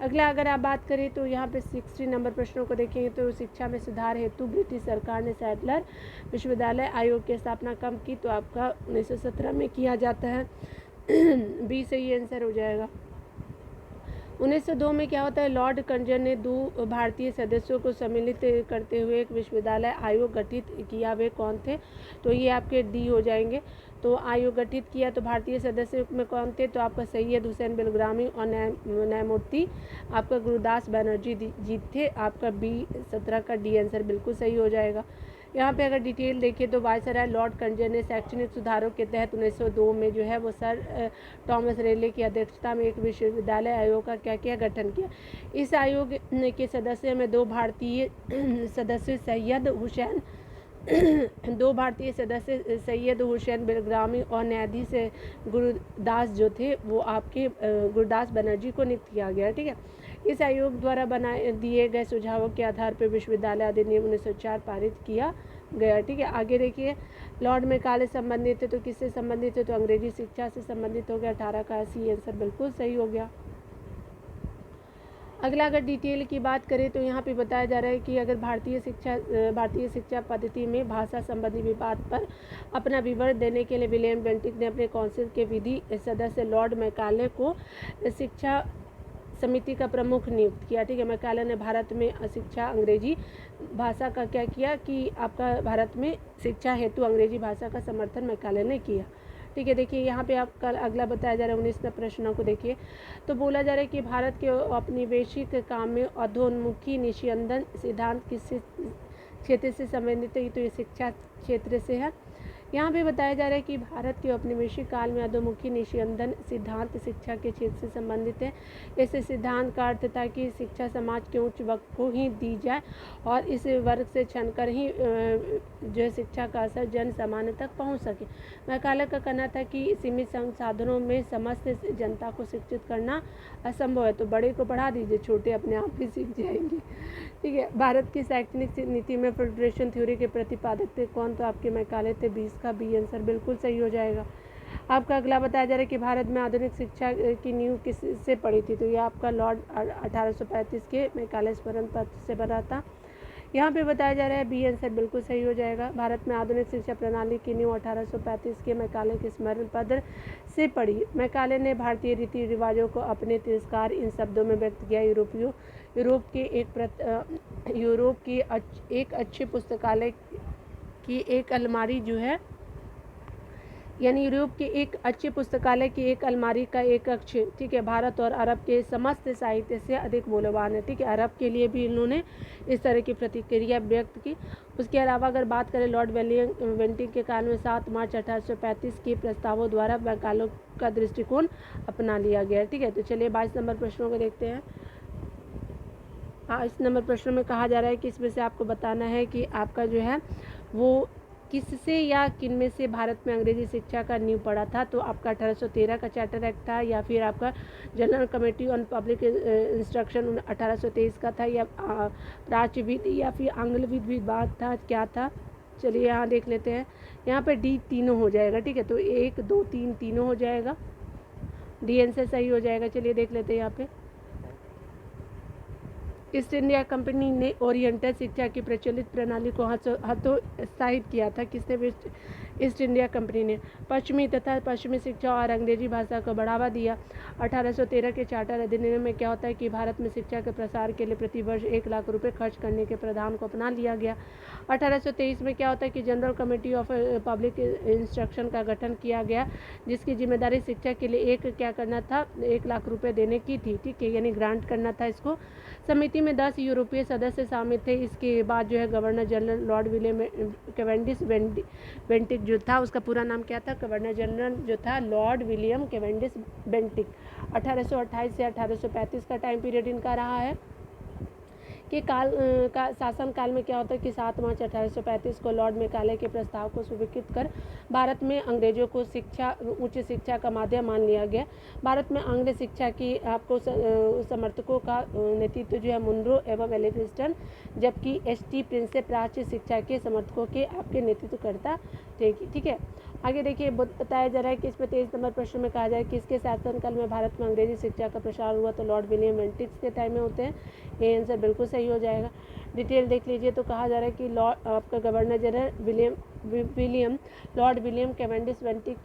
अगला अगर आप बात करें तो यहाँ पे 60 नंबर प्रश्नों को देखेंगे तो शिक्षा में सुधार हेतु ब्रिटिश सरकार ने सैडलर विश्वविद्यालय आयोग की स्थापना कब की, तो आपका 1917 में किया जाता है। बी से ये आंसर हो जाएगा। 1902 में क्या होता है, लॉर्ड कर्जन ने 2 भारतीय सदस्यों को सम्मिलित करते हुए एक विश्वविद्यालय आयोग गठित किया। वे कौन थे, तो ये आपके डी हो जाएंगे। तो आयोग गठित किया तो भारतीय सदस्य में कौन थे, तो आपका सैयद हुसैन बिलग्रामी और न्यायमूर्ति आपका गुरुदास बनर्जी जी थे। आपका बी 17 का डी आंसर बिल्कुल सही हो जाएगा। यहाँ पे अगर डिटेल देखें तो वायसराय लॉर्ड कर्जन ने शैक्षणिक सुधारों के तहत 1902 में जो है वो सर टॉमस रेले की अध्यक्षता में एक विश्वविद्यालय आयोग का क्या किया, गठन किया। इस आयोग के सदस्य में 2 भारतीय सदस्य सैयद हुसैन बिलग्रामी और न्यायाधीश गुरुदास जो थे वो आपके गुरुदास बनर्जी को नियुक्त किया गया। ठीक है, इस आयोग द्वारा बनाए दिए गए सुझावों के आधार पर विश्वविद्यालय अधिनियम 1904 पारित किया गया। ठीक है, आगे देखिए, लॉर्ड मैकाले संबंधित थे तो किससे संबंधित थे, तो अंग्रेजी शिक्षा से संबंधित हो गया। 18 का सी आंसर बिल्कुल सही हो गया। अगला अगर डिटेल की बात करें तो यहाँ पे बताया जा रहा है कि अगर भारतीय शिक्षा पद्धति में भाषा संबंधी विवाद पर अपना विवरण देने के लिए विलियम बेंटिक ने अपने काउंसिल के विधि सदस्य लॉर्ड मैकाले को शिक्षा समिति का प्रमुख नियुक्त किया। ठीक है, मैकाले ने भारत में शिक्षा अंग्रेजी भाषा का क्या किया कि आपका भारत में शिक्षा हेतु अंग्रेजी भाषा का समर्थन मैकाले ने किया। ठीक है, देखिए यहाँ पे आपका अगला बताया जा रहा है 19 प्रश्नों को देखिए तो बोला जा रहा है कि भारत के औपनिवेशिक काम में अधोन्मुखी निस्यंदन सिद्धांत किस क्षेत्र से संबंधित है, तो ये शिक्षा क्षेत्र से है। यहाँ पे बताया जा रहा है कि भारत के औपनिवेशिक काल में अधोमुखी निस्यंदन सिद्धांत शिक्षा के क्षेत्र से संबंधित है। इस सिद्धांत का अर्थ था कि शिक्षा समाज के उच्च वर्ग को ही दी जाए और इस वर्ग से छनकर ही जो है शिक्षा का असर जन सामान्य तक पहुँच सके। मैकाले का कहना था कि सीमित संसाधनों में समस्त जनता को शिक्षित करना असंभव है, तो बड़े को पढ़ा दीजिए, छोटे अपने आप ही सीख जाएंगे। ठीक है, भारत की शैक्षणिक नीति में फिल्ट्रेशन थ्योरी के प्रतिपादक थे कौन, तो आपके मैकाले थे। 20 का बी आंसर बिल्कुल सही हो जाएगा। आपका अगला बताया जा रहा है कि भारत में आधुनिक शिक्षा की नींव किससे पड़ी थी, तो ये आपका लॉर्ड 1835 के मैकाले स्मरण पत्र से बना था। यहाँ पे बताया जा रहा है बी आंसर बिल्कुल सही हो जाएगा। भारत में आधुनिक शिक्षा प्रणाली की नींव 1835 के मैकाले के स्मरण पत्र से पड़ी। मैकाले ने भारतीय रीति रिवाजों को अपने तिरस्कार इन शब्दों में व्यक्त किया, यूरोप की एक अच्छी पुस्तकालय की एक अलमारी जो है, यानी यूरोप की एक अच्छी पुस्तकालय की एक अलमारी का एक कक्ष, ठीक है, भारत और अरब के समस्त साहित्य से अधिक मूल्यवान है। ठीक है, अरब के लिए भी इन्होंने इस तरह की प्रतिक्रिया व्यक्त की। उसके अलावा अगर बात करें लॉर्ड विलियम बेंटिक के काल में 7 मार्च 1835 के प्रस्तावों द्वारा मैकाले का दृष्टिकोण अपना लिया गया। ठीक है, तो चलिए 22 नंबर प्रश्नों को देखते हैं। हाँ, इस नंबर प्रश्न में कहा जा रहा है कि इसमें से आपको बताना है कि आपका जो है वो किससे या किन में से भारत में अंग्रेजी शिक्षा का नींव पड़ा था, तो आपका 1813 का चार्टर एक्ट था, या फिर आपका general committee on public instruction 1823 का था, या प्राच्यविधि या फिर आंग्ल विभाग था, क्या था। चलिए यहाँ देख लेते हैं, यहाँ पे डी तीनों हो जाएगा। ठीक है, तो 1 2 3 तीनों हो जाएगा, डी आंसर सही हो जाएगा। चलिए देख लेते हैं यहाँ पे, ईस्ट इंडिया कंपनी ने ओरिएंटल शिक्षा की प्रचलित प्रणाली को हतोत्साहित किया था। किसने? ईस्ट इंडिया कंपनी ने। पश्चिमी तथा पश्चिमी शिक्षा और अंग्रेजी भाषा को बढ़ावा दिया। 1813 के चार्टर अधिनियम में क्या होता है कि भारत में शिक्षा के प्रसार के लिए प्रतिवर्ष 1 लाख रुपए खर्च करने के प्रावधान को अपना लिया गया। 1823 में क्या होता है कि general committee of public instruction का गठन किया गया, जिसकी जिम्मेदारी शिक्षा के लिए क्या करना था, 1 लाख रुपए देने की थी। ठीक है, यानी ग्रांट करना था इसको। समिति में 10 यूरोपीय सदस्य शामिल थे। इसके बाद जो है governor general Lord William Cavendish Bentinck जो था, उसका पूरा नाम क्या था, गवर्नर जनरल जो था लॉर्ड विलियम कैवेंडिश बेंटिक। 1828 से 1835 का टाइम पीरियड इनका रहा है। कि का शासनकाल में क्या होता है कि 7 मार्च 1835 को लॉर्ड मेकाले के प्रस्ताव को स्वीकृत कर भारत में अंग्रेजों को उच्च शिक्षा का माध्यम मान लिया गया। भारत में अंग्रेज शिक्षा की आपको समर्थकों का नेतृत्व जो है मुनरो एवं एलिफिंस्टन, जबकि एच.टी. प्रिंसेप प्राच्य शिक्षा के समर्थकों के आपके नेतृत्व करता थे। ठीक है, आगे देखिए बताया जा रहा है कि इसमें 23 नंबर प्रश्न में कहा जाए कि किसके शासनकाल में भारत में अंग्रेजी शिक्षा का प्रसार हुआ, तो लॉर्ड विलियम बेंटिक्स के टाइम में होते हैं। ये आंसर बिल्कुल सही हो जाएगा। डिटेल देख लीजिए तो कहा जा रहा है कि लॉर्ड आपका governor general Lord William Cavendish Bentinck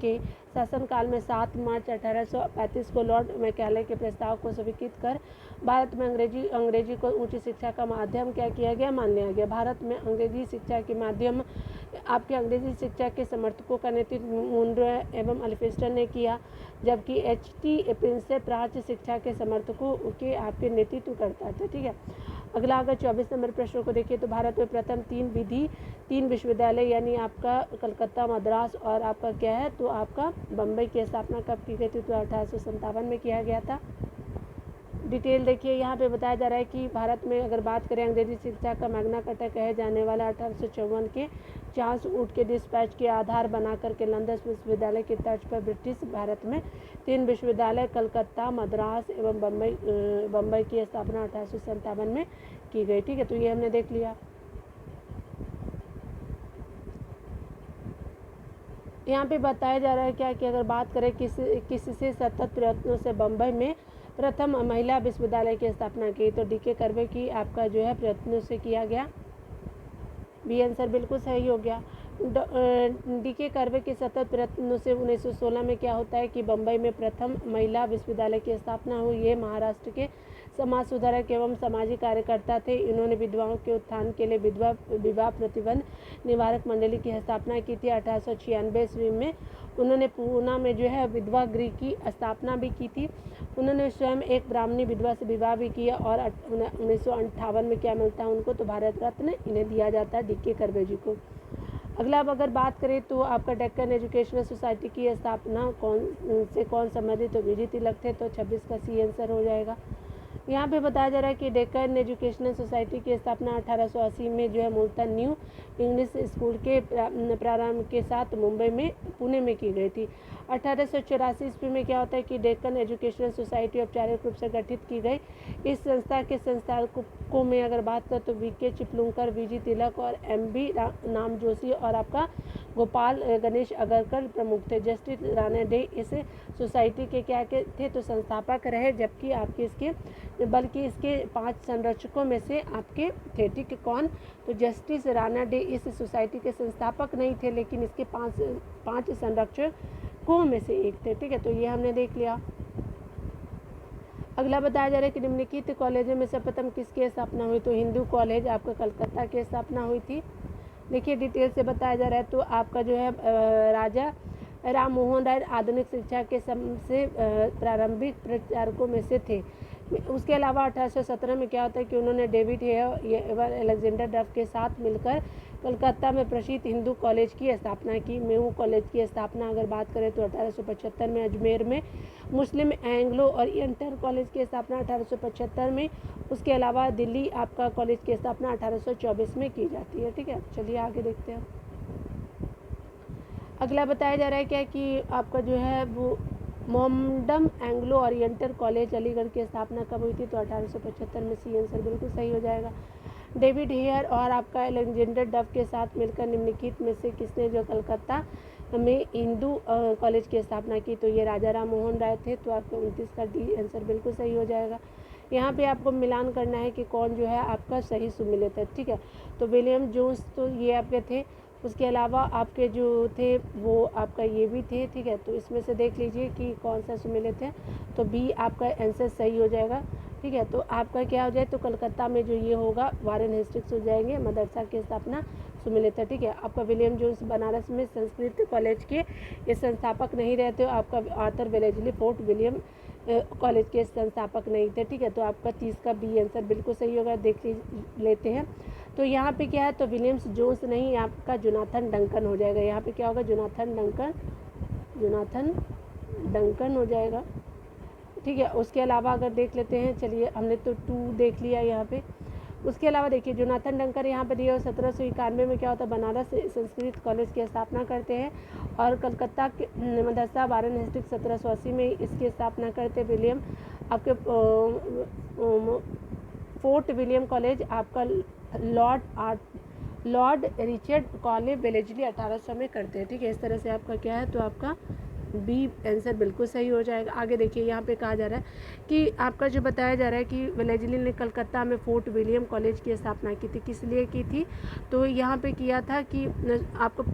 के शासनकाल में 7 मार्च 1835 को लॉर्ड मैकाले के प्रस्ताव को स्वीकृत कर भारत में अंग्रेजी को उच्च शिक्षा का माध्यम क्या किया गया, मान लिया गया। भारत में अंग्रेजी शिक्षा के माध्यम आपके अंग्रेजी शिक्षा के समर्थकों का नेतृत्व मुनरो एवं एलिफिंस्टन ने किया, जबकि एच.टी. प्रिंसेप प्राच्य शिक्षा के समर्थकों के आपके नेतृत्व करता था। ठीक है, अगला अगर 24 नंबर प्रश्नों को देखिए तो भारत में प्रथम 3 विश्वविद्यालय यानी आपका कलकत्ता, मद्रास और आपका क्या है तो आपका बम्बई की स्थापना कब की गई थी, तो 1857 में किया गया था। डिटेल देखिए, यहाँ पे बताया जा रहा है कि भारत में अगर बात करें अंग्रेजी शिक्षा का मैग्ना कार्टा कहे जाने वाला 1854 के चार्ल्स वुड के डिस्पैच के आधार बनाकर के लंदन विश्वविद्यालय की तर्ज पर ब्रिटिश भारत में 3 विश्वविद्यालय कलकत्ता, मद्रास एवं बम्बई की स्थापना 1857 में की गई। ठीक है, तो ये हमने देख लिया। यहाँ पे बताया जा रहा है क्या कि अगर बात करें किससे सतत प्रयत्नों से बम्बई में प्रथम महिला विश्वविद्यालय की स्थापना की, तो डी.के. कर्वे की आपका जो है प्रयत्नों से किया गया। बी आंसर बिल्कुल सही हो गया। डी.के. कर्वे के सतत प्रयत्नों से 1916 में क्या होता है कि बम्बई में प्रथम महिला विश्वविद्यालय की स्थापना हुई। ये महाराष्ट्र के समाज सुधारक एवं सामाजिक कार्यकर्ता थे। इन्होंने विधवाओं के उत्थान के लिए विवाह प्रतिबंध निवारक मंडली की स्थापना की थी। 1896 ईस्वी में उन्होंने पूना में जो है विधवा गृह की स्थापना भी की थी। उन्होंने स्वयं एक ब्राह्मणी विधवा से विवाह भी किया और 1958 में क्या मिलता है उनको, तो भारत रत्न इन्हें दिया जाता है, डी.के. कर्वे जी को। अगला अब अगर बात करें तो आपका डेक्कन एजुकेशनल सोसाइटी की स्थापना कौन संबंधित, तो वीजी तिलक थे, तो 26 का सी आंसर हो जाएगा। यहाँ पे बताया जा रहा है कि डेक्कन एजुकेशनल सोसाइटी की स्थापना 1880 में जो है मूलतः न्यू इंग्लिश स्कूल के प्रारंभ के साथ पुणे में की गई थी। 1884 ईस्वी में क्या होता है कि डेक्कन एजुकेशनल सोसाइटी औपचारिक रूप से गठित की गई। इस संस्था के संस्थापकों में अगर बात करें तो वी.के. चिपलुंकर, वी.जी. तिलक और एम.बी. नाम जोशी और आपका गोपाल गणेश अगरकर प्रमुख थे। जस्टिस राणा डे इस सोसाइटी के क्या थे, तो संस्थापक रहे, जबकि आपके इसके 5 संरक्षकों में से आपके थे। ठीक है, कौन, तो जस्टिस राणा डे इस सोसाइटी के संस्थापक नहीं थे, लेकिन इसके 5 संरक्षकों में से एक थे। ठीक है, तो ये हमने देख लिया। अगला बताया जा रहा है कि निम्नलिखित कॉलेजों में सर्वप्रथम किसकी स्थापना हुई, तो हिंदू कॉलेज आपका कलकत्ता की स्थापना हुई थी। देखिए डिटेल से बताया जा रहा है तो आपका जो है राजा राम मोहन राय आधुनिक शिक्षा के सबसे प्रारंभिक प्रचारकों में से थे। उसके अलावा 1817 में क्या होता है कि उन्होंने डेविड हेयर एवं अलेक्जेंडर डफ के साथ मिलकर कलकत्ता में प्रसिद्ध हिंदू कॉलेज की स्थापना की। मेहू कॉलेज की स्थापना अगर बात करें तो 1875 में अजमेर में मुस्लिम एंग्लो ओरिएंटल कॉलेज की स्थापना 1875 में। उसके अलावा दिल्ली आपका कॉलेज की स्थापना 1824 में की जाती है। ठीक है, चलिए आगे देखते हैं। अगला बताया जा रहा है क्या कि आपका जो है वो मोहम्मडम एंग्लो ओरिएंटल कॉलेज अलीगढ़ की स्थापना कब हुई थी, तो 1875 में। सी आंसर बिल्कुल सही हो जाएगा। डेविड हेयर और आपका अलेक्जेंडर डफ के साथ मिलकर निम्नलिखित में से किसने जो कलकत्ता में हिंदू कॉलेज की स्थापना की, तो ये राजा राम मोहन राय थे, तो आपका 29 का डी आंसर बिल्कुल सही हो जाएगा। यहाँ पे आपको मिलान करना है कि कौन जो है आपका सही सुमेलित है। ठीक है, तो विलियम जोन्स तो ये आपके थे। उसके अलावा आपके जो थे वो आपका ये भी थे। ठीक है, तो इसमें से देख लीजिए कि कौन सा सुमेलित है, तो बी आपका आंसर सही हो जाएगा। ठीक है, तो आपका क्या हो जाए, तो कलकत्ता में जो ये होगा वारेन हेस्टिंग्स हो जाएंगे। मदरसा की स्थापना सुमेलित है। ठीक है, आपका विलियम जोन्स बनारस में संस्कृत कॉलेज के ये संस्थापक नहीं रहते हो। आपका Arthur Wellesley fort William college के संस्थापक नहीं थे। ठीक है, तो आपका 30 का बी आंसर बिल्कुल सही होगा। देख लेते हैं तो यहाँ पे क्या है, तो विलियम्स जोन्स नहीं, आपका जोनाथन डंकन हो जाएगा। यहाँ पे क्या होगा, जोनाथन डंकन हो जाएगा। ठीक है। उसके अलावा अगर देख लेते हैं, चलिए हमने तो 2 देख लिया यहाँ पे। उसके अलावा देखिए जोनाथन डंकर यहाँ पे दिए, और 1791 में क्या होता है, बनारस संस्कृत कॉलेज की स्थापना करते हैं। और कलकत्ता के मदरसा वारन हेस्टिंग 1780 में इसकी स्थापना करते हैं। विलियम आपके फोर्ट विलियम कॉलेज आपका लॉर्ड रिचर्ड कॉलेज वेलेजली 1800 में करते हैं। ठीक है, इस तरह से आपका क्या है, तो आपका बी आंसर बिल्कुल सही हो जाएगा। आगे देखिए यहाँ पे कहा जा रहा है कि आपका जो बताया जा रहा है कि वेलेजली ने कलकत्ता में फोर्ट विलियम कॉलेज की स्थापना की थी। किस लिए की थी, तो यहाँ पे किया था कि आपको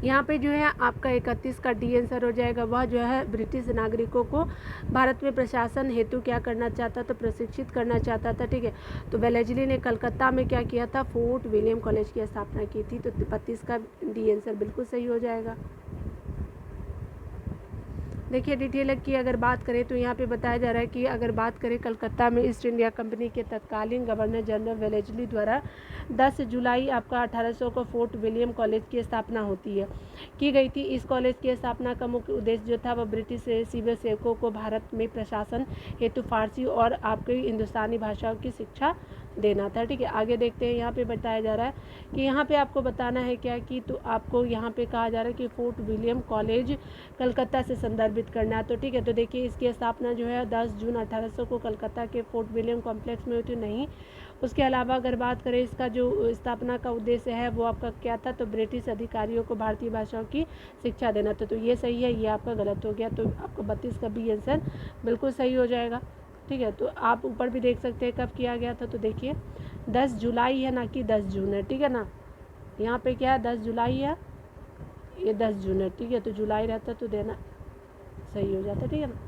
यहाँ पे जो है आपका 31 का डी आंसर हो जाएगा। वह जो है ब्रिटिश नागरिकों को भारत में प्रशासन हेतु क्या करना चाहता, तो प्रशिक्षित करना चाहता था। ठीक है, तो वेलेजली ने कलकत्ता में क्या किया था, फोर्ट विलियम कॉलेज की स्थापना की थी। तो 32 का डी आंसर बिल्कुल सही हो जाएगा। देखिए डिटेल की अगर बात करें तो यहाँ पे बताया जा रहा है कि अगर बात करें कलकत्ता में ईस्ट इंडिया कंपनी के तत्कालीन गवर्नर जनरल वेलेजली द्वारा 10 जुलाई आपका 1800 को फोर्ट विलियम कॉलेज की स्थापना होती है, की गई थी। इस कॉलेज की स्थापना का मुख्य उद्देश्य जो था वह ब्रिटिश सिविल सेवकों को भारत में प्रशासन हेतु फारसी और आपकी हिंदुस्तानी भाषाओं की शिक्षा देना था। ठीक है, आगे देखते हैं। यहाँ पे बताया जा रहा है कि यहाँ पे आपको बताना है क्या कि तो आपको यहाँ पे कहा जा रहा है कि फोर्ट विलियम कॉलेज कलकत्ता से संदर्भित करना है। तो ठीक है, तो देखिए इसकी स्थापना जो है 10 जून 1800 को कलकत्ता के फोर्ट विलियम कॉम्प्लेक्स में हुई थी। नहीं, उसके अलावा अगर बात करें इसका जो स्थापना का उद्देश्य है वो आपका क्या था, तो ब्रिटिश अधिकारियों को भारतीय भाषाओं की शिक्षा देना था। तो ये सही है, ये आपका गलत हो गया। तो आपको 32 का बी आंसर बिल्कुल सही हो जाएगा। ठीक है, तो आप ऊपर भी देख सकते हैं कब किया गया था, तो देखिए 10 जुलाई है, ना कि 10 जून है। ठीक है ना, यहाँ पे क्या है 10 जुलाई है, ये 10 जून है। ठीक है, तो जुलाई रहता तो देना सही हो जाता। ठीक है ना।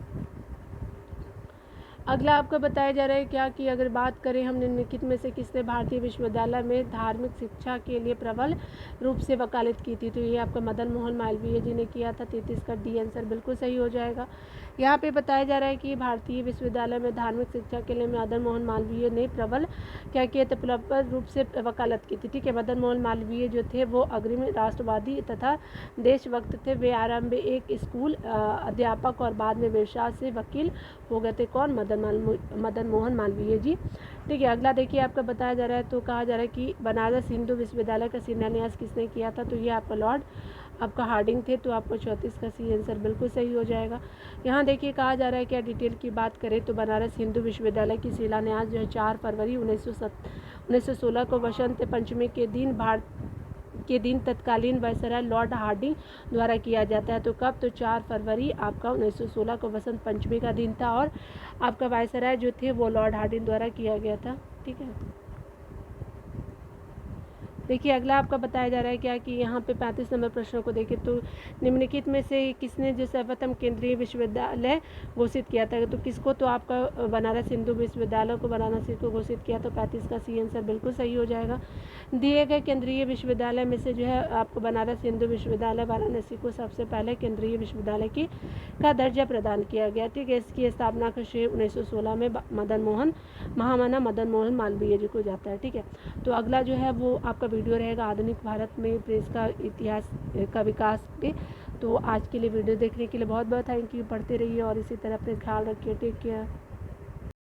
अगला आपको बताया जा रहा है क्या कि अगर बात करें हम निम्नलिखित में से किसने भारतीय विश्वविद्यालय में धार्मिक शिक्षा के लिए प्रबल रूप से वकालत की थी, तो ये आपका मदन मोहन मालवीय जी ने किया था। 33 का डी आंसर बिल्कुल सही हो जाएगा। यहाँ पे बताया जा रहा है कि भारतीय विश्वविद्यालय में धार्मिक शिक्षा के लिए मदन मोहन मालवीय ने प्रबल क्या किया था, प्रबल रूप से वकालत की थी। ठीक है, मदन मोहन मालवीय जो थे वो अग्रणी राष्ट्रवादी तथा देशभक्त थे। वे आरंभ में एक स्कूल अध्यापक और बाद में व्यवसाय से वकील हो गए थे। कौन, मदन मोहन मालवीय जी। ठीक है, अगला देखिए आपका बताया जा रहा है, तो कहा जा रहा है कि बनारस हिंदू विश्वविद्यालय का शिलान्यास किसने किया था, तो ये आपका लॉर्ड आपका हार्डिंग थे। तो आपको 34 का सी आंसर बिल्कुल सही हो जाएगा। यहाँ देखिए कहा जा रहा है क्या डिटेल की बात करें तो बनारस हिंदू विश्वविद्यालय की शिलान्यास जो है 4 फरवरी 1916 को वसंत पंचमी के दिन तत्कालीन वायसराय लॉर्ड हार्डिंग द्वारा किया जाता है। तो कब, तो 4 फरवरी आपका 1916 को वसंत पंचमी का दिन था, और आपका वायसराय जो थे वो लॉर्ड हार्डिंग द्वारा किया गया था। ठीक है, देखिए अगला आपका बताया जा रहा है क्या कि यहाँ पे 35 नंबर प्रश्नों को देखें तो निम्नलिखित में से किसने जो सर्वप्रथम केंद्रीय विश्वविद्यालय घोषित किया था, तो किसको, तो आपका बनारस हिंदू विश्वविद्यालय को वाराणसी को घोषित किया। तो 35 का सी आंसर बिल्कुल सही हो जाएगा। दिए गए केंद्रीय विश्वविद्यालय में से जो है आपको बनारस हिंदू विश्वविद्यालय वाराणसी को सबसे पहले केंद्रीय विश्वविद्यालय का दर्जा प्रदान किया गया। ठीक है, इसकी स्थापना का श्रेय 1916 में महामना मदन मोहन मालवीय जी को जाता है। ठीक है, तो अगला जो है वो आपका वीडियो रहेगा आधुनिक भारत में प्रेस का इतिहास का विकास पे। तो आज के लिए वीडियो देखने के लिए बहुत बहुत थैंक यू। पढ़ते रहिए और इसी तरह अपने ख्याल रखिए। Take care.